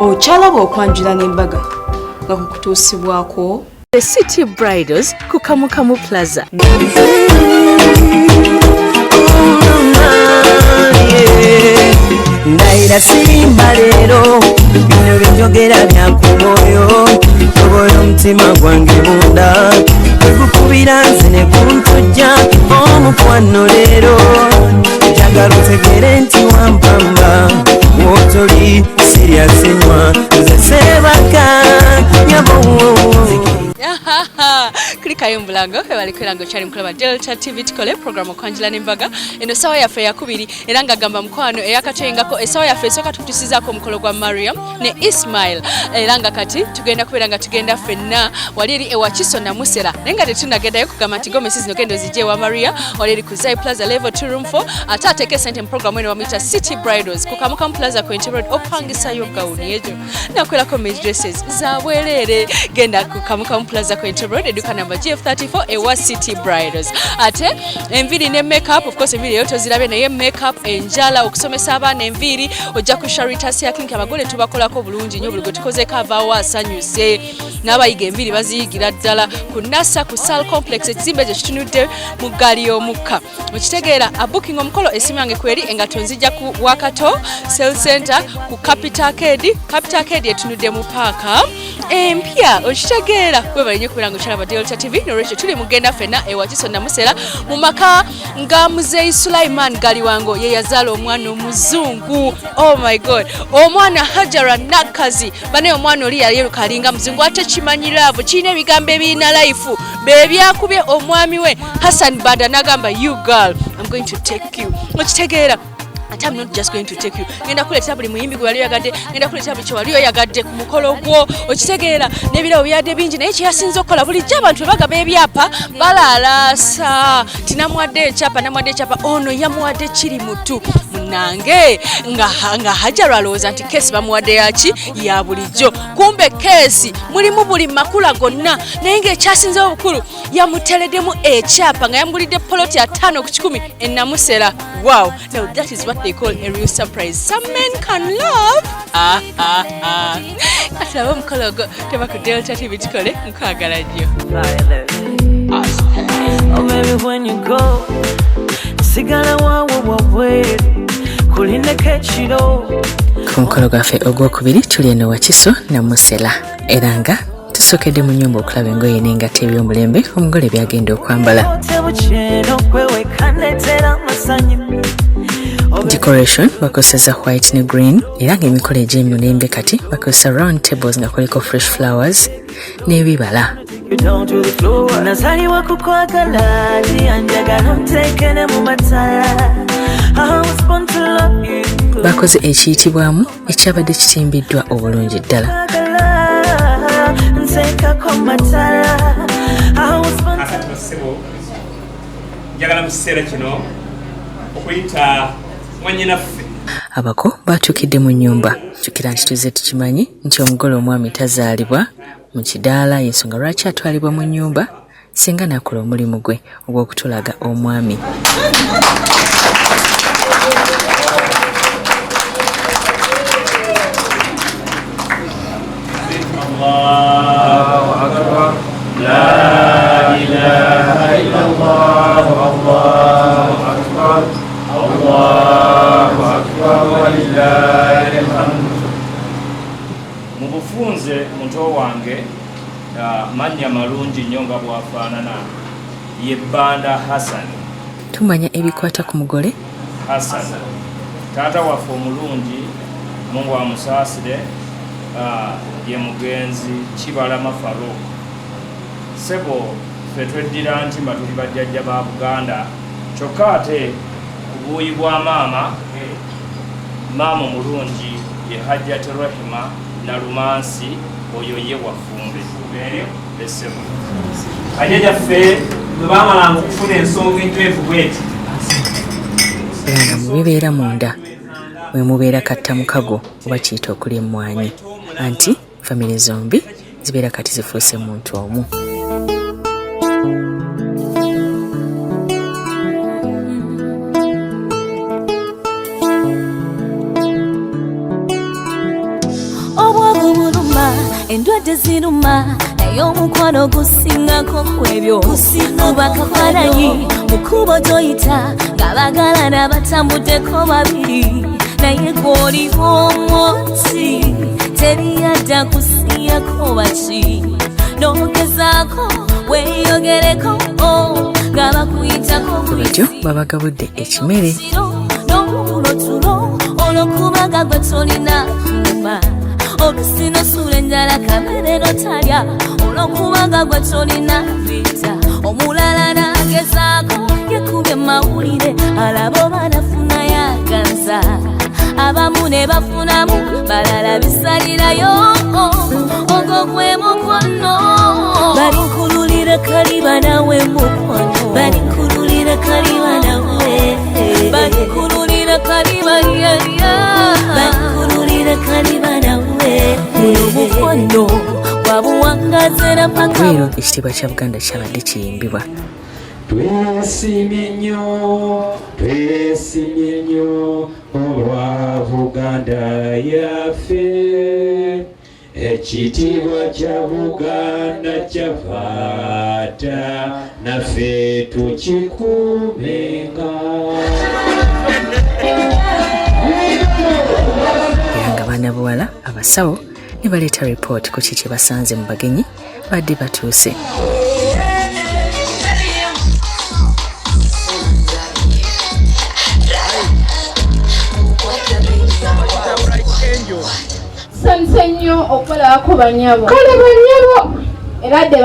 Ochalaba okwanjula n'embaga nga kukutuusibwako The City Bridals ku Kamukamu Plaza. Naira sirimba leero bino by'enjogera byankumoyo tobola omutima gwange munda ekukubira nze ne kuntujja omukwano leero njagala otegere nti wampamba wotoli siryasenywa nze sebaka nyabo Klikayo mbulango bali kwirango cyari mukaba Delta TV tukole program okwanjula n'embaga eno sawa yafe yakubiri era nga gamba mukwano eyakatengako esawa yafe soka tutusizako mukolo gwa Mariam ne Ismail era nga kati tugenda kubiranga tugenda fenna wali eri ewa Kiso na Musera nenga tetunagendayo kugamba nti gome sisi nogendo zije wa Maria wali eri ku Zai Plaza level 2 room 4 atateke sente program eno wamita City Bridals ku Kamukamu Plaza ku Road opangisa yo gauni ejo nakwela ko dresses za bwerere genda ku Kamukamu Plaza ku Road eduka number GF34 ewa City Bridals ate enviri ne makeup of course enviri yoto zirabe naye makeup enjala okusomesa abana enviri ojja ku SHARITAH'SSHOW abagole tubakolako bulungi nnyo buli gwe tukoze cover wasanyuse n'abayiga enviri baziyigira ddala ku NASA ku Sal Complex ekizimbe kye kitunudde mu gali y'omukka okitegeera a booking omukolo esimu yange kweri engato nzija ku Wakato Sales Center ku Capital Arcade etunudde mu parka empya okitegeera bwe balinye kubiranga kyalaba Delta TV n'olwekyo tuli mugenda fena ewa Kiso na Musera mu maka nga Muzeyi Sulaiman Galiwango ye yazaala omwana omuzungu oh my god omwana Hajara Nakkazi bane omwana oli yayeruka alinga muzungu ate kimanyi love kiine ebigambo ebirina life bebyakubye omwami we Hasan Banda nagamba you girl I'm going to take you okitegeera I'm not just going to take you. Ngenda kuleta buli muyimbi gwe yali yagadde, ngenda kuleta buli kyali yagadde ku mukolo gwo. Okitegeera nebirawo byadde bingi naye kyasinze okukola buli abantu bagaba ebyapa balalasa. Tinamwadde ekyapa ono yamuwadde kiri mutu. Munange nga Hajara alowooza nti kesi bamuwadde yaki ya bulijjo. Kumbe kesi mulimu buli makula gonna naye ng'ekyasinzewo obukulu yamutereddemu ekyapa nga yamugulidde poloti ya 5 ku 10 e Namusera. Wow, now that is what they call a real surprise. Some men can love. Katulaba omukolo gwo teba ku Delta TV tukole nkwagala nnyo. Oh baby when you go sigala wawe kuline kechiro Ku mukolo gwaffe ogwokubiri tuli eno wa Kiso na Musera era nga tusokedde mu nnyumba okulaba engoye n'engato eby'omulembe omugole byagenda okwambala. Decoration bakozesa white ne green era ng'emikolo egy'emulembe kati bakozesa round tables nga kuliko fresh flowers n'ebibala. Bakoze ekiyitibwamu ekyabadde kitimbiddwa obulungi ddala. Njagala mu kiseera kino okuyita mwannyinaffe abako batukidde mu nnyumba jjukira nti tuzze tukimanyi nti omugole omwami tazaalibwa mu kidaala y'ensonga lwaki atwalibwa mu nnyumba singa nakola omulimu gwe ogw'okutulaga omwami. Allahu akbar la ilaha illallah Allahu akbar Allahu akbar walillahil hamd. Mu bufunze muto wange mannya malungi nnyo nga bwafaanana ye Banda Hasan. Tumanya ebikwata ku mugole Hasan taata waffe omulungi Mungu amusaasire ye mugenzi Kibalama Faro sebo ffe tweddira nti mba tuli bajjajja ba Buganda kyokka ate ku buuyi bwa maama omulungi ye Hajjati Rahima Nalumansi oyo ye wafumbe esebo ajjajjaffe bwe baamalanga okufuna ensonga entwevu bweti nga mubibeera munda mwe mubeera katta mukago oba kiyita okulya emmwanyi anti famire zombi zibeera kati zifuuse muntu omu. endwadde ziruma naye omukwano gusingako kwebyo kuba kafaananyi mukubo toyita nga bagalana batambuddeko babiri naye gw'oliwo omunsi teriyadda kusiyako baki n'ogezaako weeyogereko nga bakuyitako bulijjo babagabudde ekimere n'obulotulo olw'okubaga gwe tolina nyuma olusino sula enjala kamere notalya olw'okubaga gwe tolina vita omulala nagezaako yekubye mawulire alabo banafuna yaganza abamu ne bafunamu balala bisalirayo ogwo gwe mukwano balinkululira kaliba nawe mukwano balinkululira kaliba nawe balinkululira kaliba yaya balinkululira kaliba nawe mukwano wabuwangaze na paka leero ekitiibwa kya Buganda kyabadde kiyimbibwa twesimye nnyo olwa Buganda yaffe ekitiibwa kya Buganda kyavaata naffe tukikuumenga era nga baana buwala abasawo ne baleeta ripooti ku kiki basanze mu bagenyi badde batuuse Sanse nnyo okukolako bannyabo. Kale bannyabo. Eradde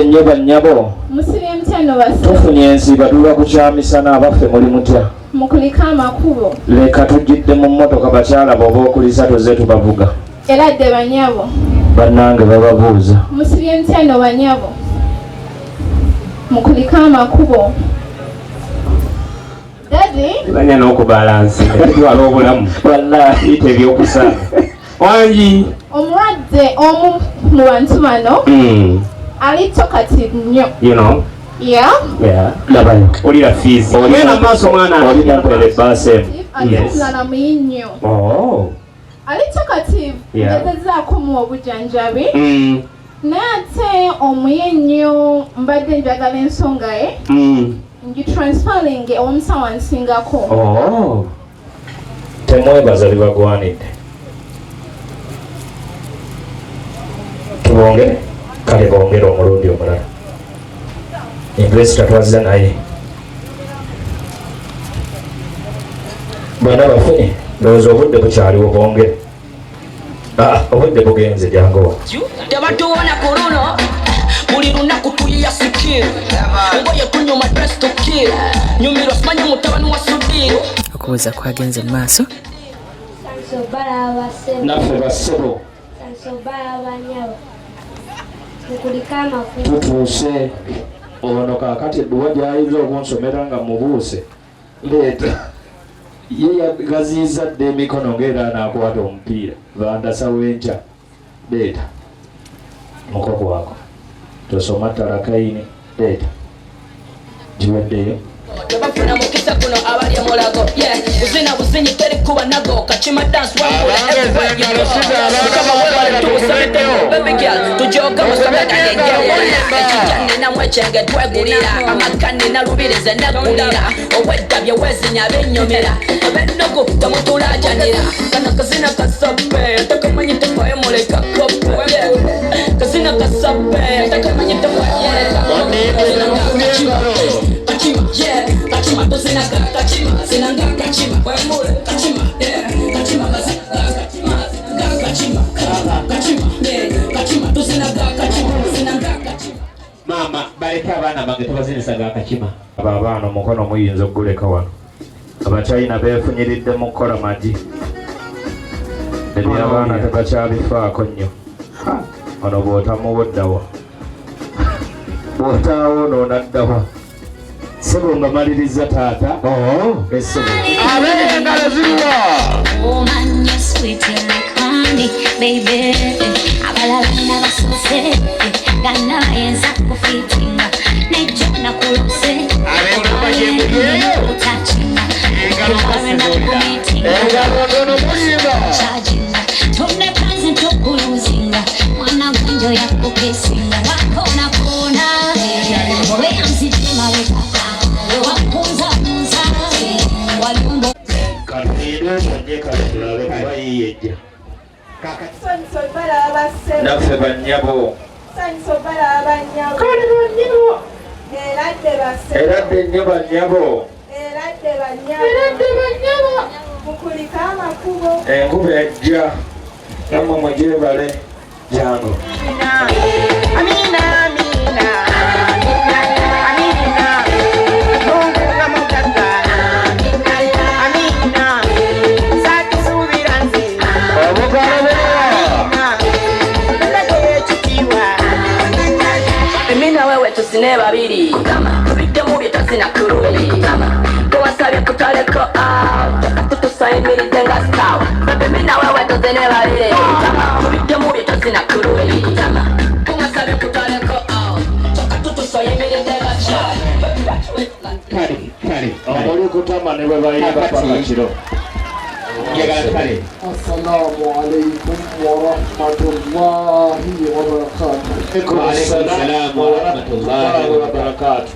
nnyo bannyabo. Musibye mutya base. Tufunye ensiba tuba kukyamisana abaffe muli mutya. Mukulika amakubo. Leka tujjidde mu mmotoka bakyala booba okulisa tuze tubavuga. Eradde bannyabo. Bannange bababuuza. Musibye mutya bannyabo. Mukulika amakubo. Daddy? Banya n'okubalansi. Twala obulamu. Wallahi tebyokusanga. Wangi. Omulwadde omu mu bantu bano. Ali talkative nnyo. You know? Yeah? Yeah. Labayo. Olira fees. Olira maaso mwana alina kwele base. Yes. Ana muyinnyo. Oh. Ali talkative. Yeah. Ngezezaako mu obujjanjabi. Naye ate omuyinnyo mbadde njagala ensonga ye. Ngitransferring omusawo ansingako. Oh. Temwebaza bibagwanidde. Tubongere kale bongere omulundi omulala. English tatwaza naye. Bwana bafune ndowooza obudde bukyaliwo bongere. Obudde bugenze jangowa. Tebatuwona ku luno buli lunaku tuyiya sikiri ngoye kunyuma dress to kill nyumirwa simanyi mutabani wa Sudiri. Okubuuza kwagenze mu maaso. Naffe bassebo. Tutuuse ono kaakati edduwa gy'ayinza okunsomera nga mubuuse leeta ye yagaziiza dde emikono ng'era anaakwata omupiira bandasa w'enkya leeta mukoko wako tosoma talakaini leeta giweddeyo tebafuna mukisa kuno abali emulago buzina buzinyi teri kuba nago kachima dance tujoga musobedagejana mwechenge twegulira amakani nalubirize negulira obweddabye wezinya benyomera bennogu temutulajanira kana kazina kasope takamanyi tekoye muleka kope kazina kasope takamanyi tekoyereka kachima kachima tuzinaga kachima zinanga kachima wemule kachima kachima kachima kachima tuzinaga kachima zinanga kachima. Mama baleka abaana bange tebazinisaga akakima. Abaana omukono muyinza okuguleka wano. Abachina beefunyiridde mu kukola magi. Ebyabaana tebakyabifaako nnyo. Ono bw'otamuwoddawa. Bw'otaawo n'onaddawa. Sebo mbamaliriza taata. Essebo. Abeera engalo ziruwa. Woman, you're sweet like honey, baby. Abalala nabasose, ganayenza kufitinga, nejona kulose. Abengalo bajembuyeyo. Utachinga, engalo ndono mulimba. charging, tone present okuluzinga. Esinga wakona kona weyanzitima weka wapunza punza walumbo Kafiro sonye katulabe kuba yiyeja Sonsobala abasebo. Naffe bannyabo. Sonsobala abanyabo. Kale bannyabo. Eradde basebo. Eradde nnyo bannyabo. Eradde bannyabo. Eradde bannyabo. Mukulika amakubo. Enkuba ejja. Namwe mujebale jangu. Amina, amina, amina, Mungu kama mtazana, amina, saki subira nzima, amina wewe tusine babiri, tubidde mu bye tasina kuruli, tuwasabye kutaleko tutusayimiridde nga sitawa, amina wewe tusine babiri, tubidde mu bye tasina kuruli, tuwasabye kutaleko tutusayimiridde nga sitawa. Kale, omuli kutama ne bwe bayimba pakakiro. Assalamu alaikum wa rahmatullahi wa barakatuh. Wa alaikum salam wa rahmatullahi wa barakatuh.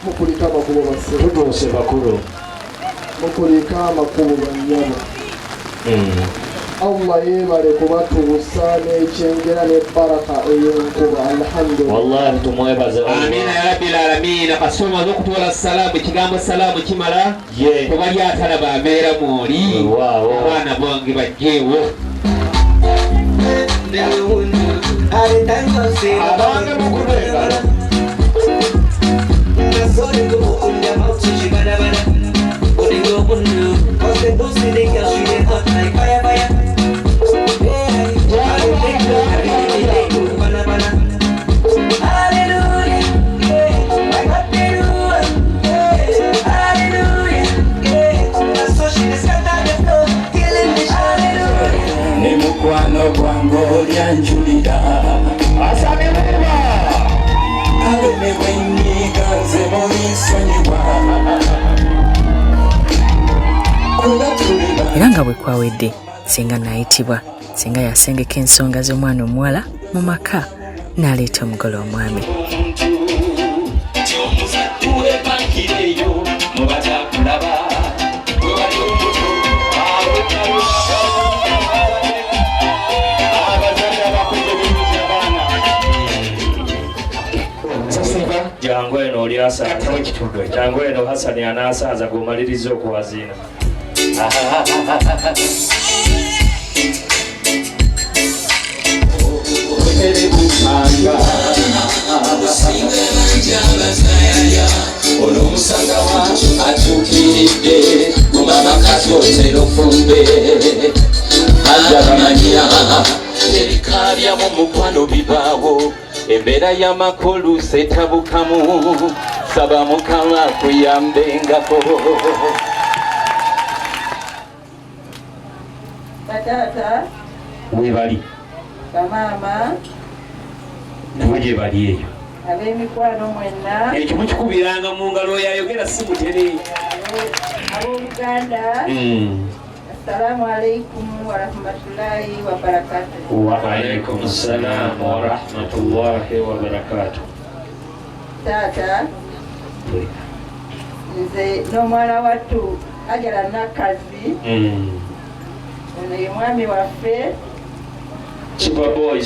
Mukulika amakubo basebo. Tutuuse bakulu. Mukulika amakubo bannyabo. Allah yebale kubatuusa n'ekyengera n'ebbaraka ey'enkuba alhamdulillah. Wallahi tumwebaze. Amina ya rabbil alamin. Kasoma n'okutwala salaamu ekigambo salaamu kimala kuba lyatalaba abeera mwoli abaana bange bajjeewo. Abange mukubeera Mukwano gwango lyanjulira asabye Mukama abene bwenyiga nze mulisonyiwa era nga bwe kwawedde singa naayitibwa singa yasengeka ensonga z'omwana omuwala mu maka n'aleeta omugole omwami. Jangu eno oli Hasani. Jangu eno Hasani anaasanza g'omaliriza okuwazina. Omusanga wacu atuukiridde mumama katotera ofumbe agamanya ebika mu mukwano bibaawo embeera y'amakulu setabukamu saba Mukama kuyambengako. Batata Webali. bamaama Nabagye bali eyo. ab'emikwano mwenna ekyo mukikubiranga mu ngalo yayogera si mutere. ab'Oluganda assalamu alaikum wa rahmatullahi wa barakatuh. Wa alaikum salam wa rahmatullahi wa barakatuh. Taata nze n'omwana wattu Hajara Nakkazi ono ye mwami waffe Superboy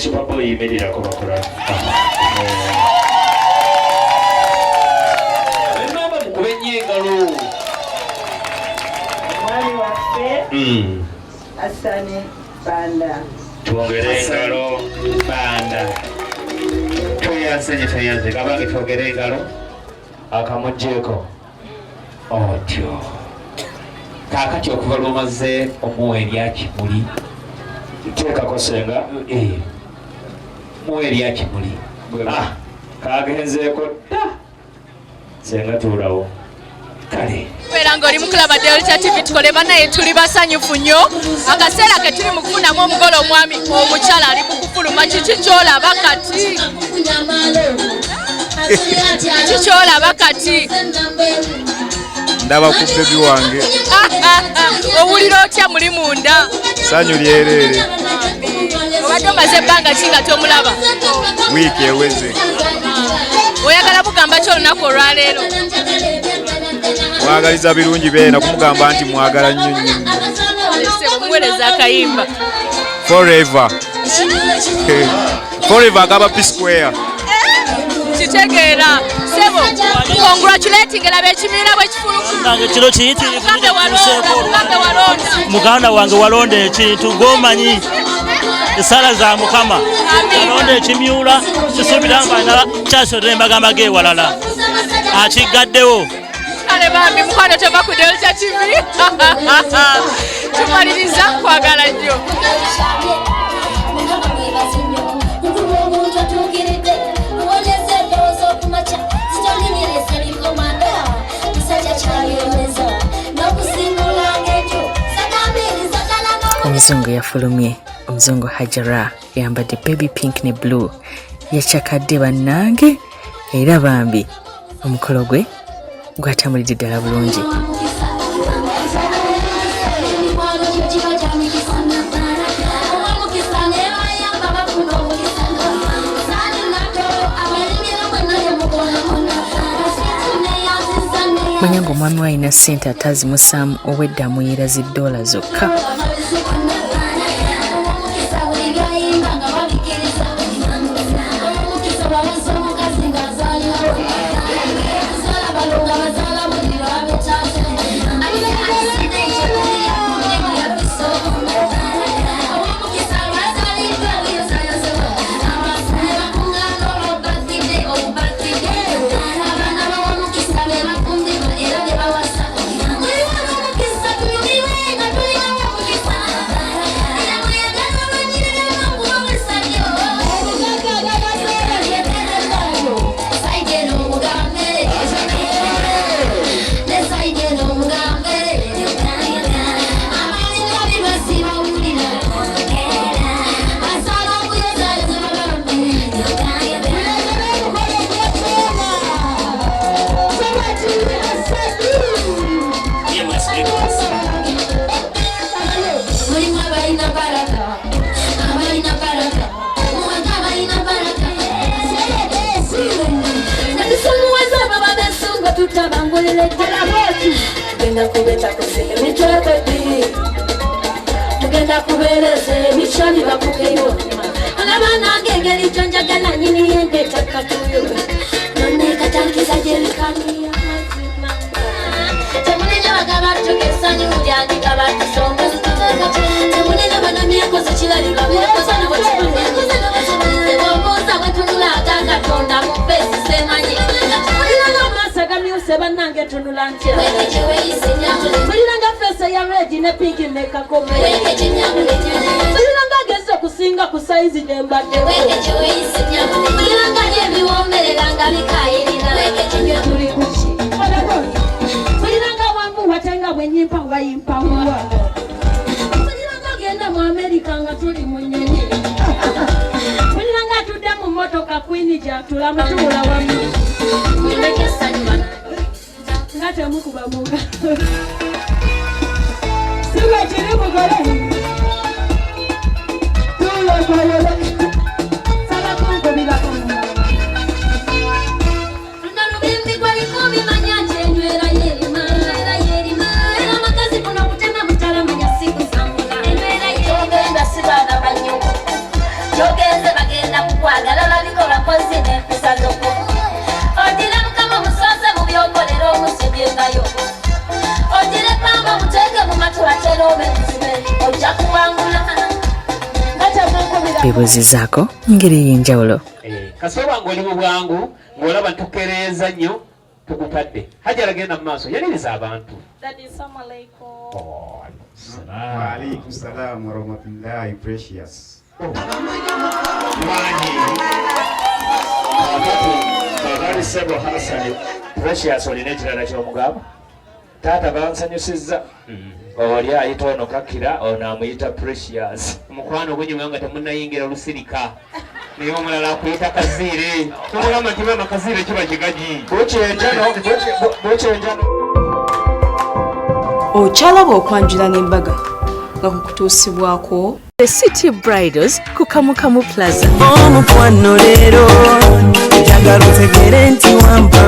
yimirira bakula. Mama mukube nnyo engalo. mwami waffe Hasani Banda. Twongere engalo Banda. Tuyanze kabange twongere engalo akamugjeeko otyo. Kaakati okuva lw'omaze omuwa eryakimuli teekako senga muwa eryakimuli kagenzeeko dda senga tuulawo kale Era ng'oli mukulaba Delta TV tukole banaye tuli basanyufu nnyo akaseera ke tuli mu kufunamu omugole omwami omukyala ali mu kufuluma kiki kyolaba kati kiki kyolaba kati ndaba ku bebi wange owulira otya muli munda sanyu lyerere oba Obadde omaze ebbanga ki nga tomulaba? Wiiki eweze. Oyagala kugamba ki olunaku olwaleero? Mwagaliza birungi beera kumugamba nti mwagala nnyo nnyo. Muweereza akayimba. Forever. Forever agaba P-Square. Kitegeera. Sebo, congratulating elabe ekimiira bwe kifulufu. Nange kino kiyitirivu Mugambe walonda. Muganda wange walonda ekintu gomanyi esala za Mukama. Walonda ekimyula kisuubira mbaana kyasootere embagamba geewalala. Akigaddewo. Kale bambi mukwano tova ku Delta TV. Tumaliriza kwagala nnyo. Omuzungu yafulumye. Omuzungu Hajarah yambadde baby pink ne blue. Yachakadde bannange era bambi omukolo gwe gwatambulidde ddala bulungi. Manya ng'omwami we alina ssente atazimusaamu obwedda amuyiraza $1 zokka. Tugenda kubeereza emikyali bakugeyo alabana ngengeri jonjagala nyini yende takatuyo none katankiza jerikaniya mazima temunene bagaba tugesani mulyandika batusonga temunene banamyeko zikiralika byekoza nabo kibaekoza bwetunula agakatonda mu fesi semanyi Sebanange tunula ntya muliranga fese ya redi ne pinki ne kakome muliranga geze kusinga ku saizi ne mbadde muliranga n'ebiwombereranga bikayirira tuli kuki muliranga wangu watenga bwenyimpa bayimpa muwa muliranga genda mu Amerika nga tuli mu nnyonyi muliranga tudde mu motoka kwini gyatula mutuula wamu ngate mukuba muga siba kiri mugole tulo koyola sala kongo bilako ndalo bimbi kwa ikobi manyanje nywera yerima era makazi kuna kutema mutala manya siku samula emera yogenda sibana banyo yogeze bagenda kukwagala labikola kozi ne pesa zoko odira mukama musoze mu byokolero musibyengayo odire pamba mutege mu matu aterobe nzibe ojja kuwangula bebuuzizaako ngeri y'enjawulo. Kasoba ng'oli mu bwangu ng'olaba tukereeza nnyo tukutadde. Hajara genda mu maaso yaniriza abantu. Assalamu alaikum. Wa alaikum salam wa rahmatullahi precious. Bakali Sebo Hassan Precious olina ekirala ky'omugamba taata bansanyusizza oli ayita ono kakira ono amuyita Precious omukwano ogwenyuma nga temunnayingira lusirika naye omulala akuyita kaziire tomugamba nti maama kaziire kiba kigagi Okyalaba okwanjula n'embaga nga kukutuusibwako The City Bridals ku Kamukamu Plaza. Omukwano leero njagala otegere nti wampa